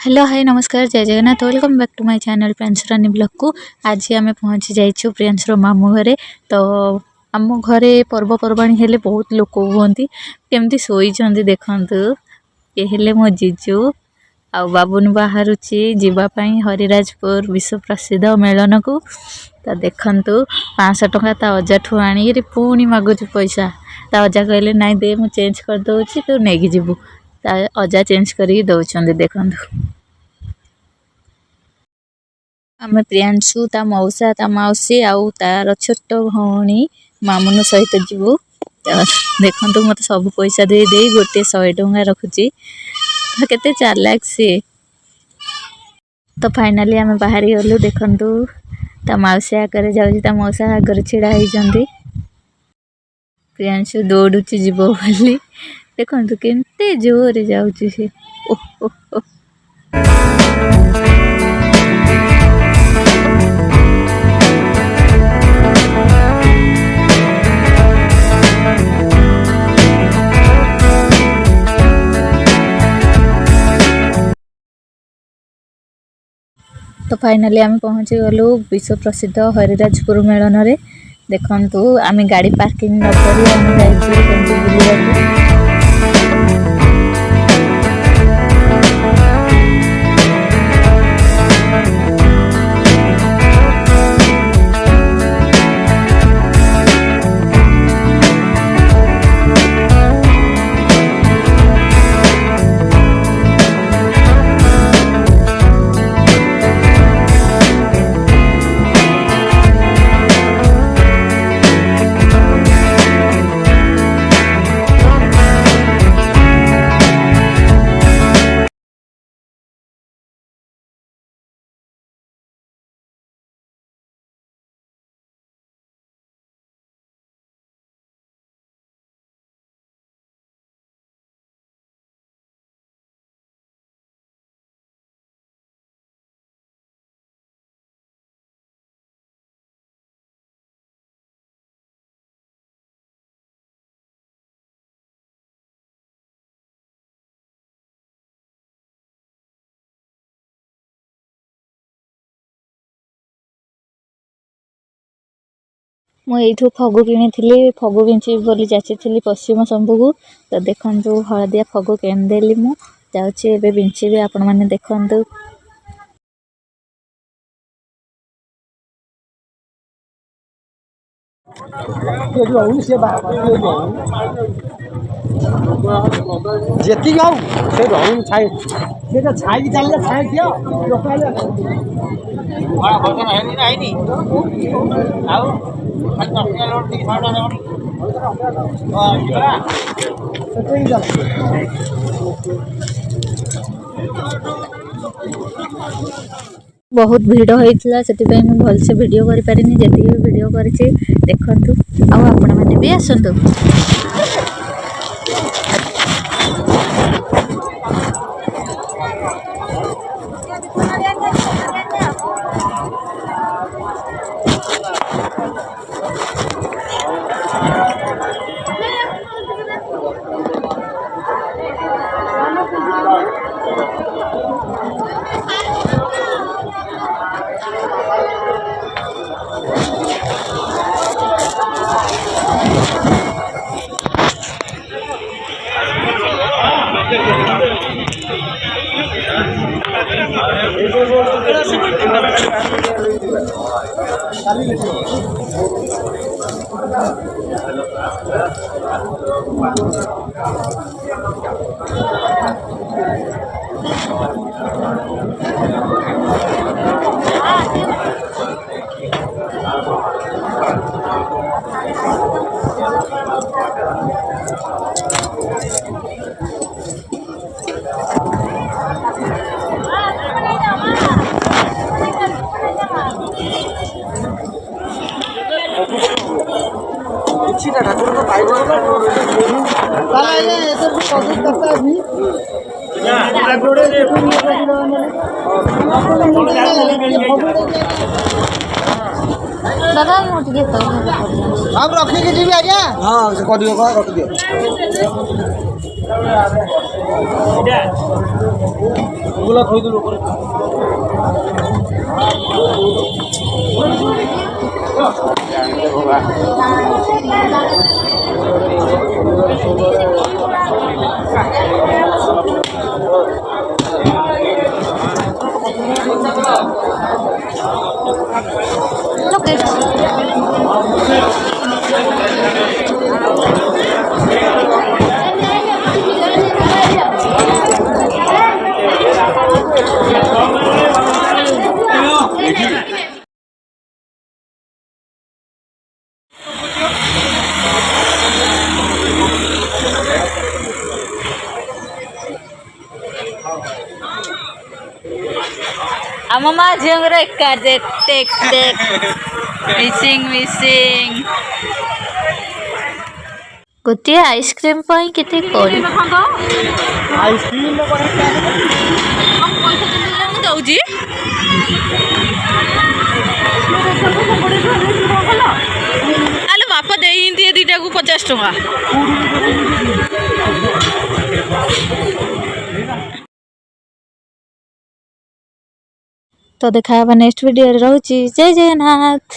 Hello hi नमस्कार जय Jagannath welcome back to my channel Priyanshu Rani blog को। आज आम पहुँची जाइछु प्रियांशुर मामू घरे। तो आम घरे पर्वपर्वाणी हेले बहुत लोक हुंती केमती शोइछंती देखंतु। ये हेले मो जीजू आ बाबुन बाहरुची जीवा पई हरिराजपुर विश्व प्रसिद्ध मेलन को। तो देखंतु 500 टंका ता अजा ठु आनी रे पुणी मागुछु पैसा। ता अजा कहले नाइ दे मु चेंज कर दोछि तू नेगी जीवु। ता अजा चेंज करी दउछंती देखंतु। आम प्रियांशु ता मौसा ता मौसी आउ तार छोट भौणी मामुन सहित जीवु। देखंतु मत सब पैसा दे दे गोटे 100 टंका रखुची। केते चालाक से। तो फाइनली आम बाहरी गलु देखंतु ता मौसी आकर जाउची ता मौसा आगर छिड़ा ही जंदी। प्रियांशु दौड़ुची जीवो बोली देखंतु केते जोर जाउची से। ओह ओह ओह तो फाइनली आम पहुँची गलु विश्व प्रसिद्ध हरिराजपुर मेलन रे। देखंतु आम गाड़ी पार्किंग न करी आम जाइछु बुलिବାକୁ। मु एठू फगु किनी फगु बिंची बोली जाची पश्चिम शंभू को। तो देखंतु हळदिया फगु केनदेली मु जाउची एबे बिंची भी आपण माने देखंतु। जेती गाऊ से रहूं छाई से तो छाई चल जा छाई दियो लोक आले बड़ा भजन है नहीं आई नहीं आउ खाली 10 टका लोड दी 100 टका देबनी हां सतो ही जा बहुत भीड़ होइतला सेति पई मु भल से वीडियो करि पारिनी। जेति भी वीडियो करछि देखंतु आ आपण माने भी आसंतु। किछि ना ठाकुर को पाइबो ताला ये एतर को कदु करता भी ना गोड़े देखो ये दादा मुझे ये तो पड़ अब रखी के जी आज्ञा हां से कर दियो रख दियो बोला खोई दो ऊपर अम्मा झंग रखा देख देख देख मिसिंग मिसिंग गोटे आइसक्रीम पाई केते कोड़ी आइसक्रीम में बड़ा क्या हम पैसा देले मु दउजी आलो बापा देई दिए दीटा को 50 टका तो देखा नेक्स्ट वीडियो रहउची जय जगन्नाथ।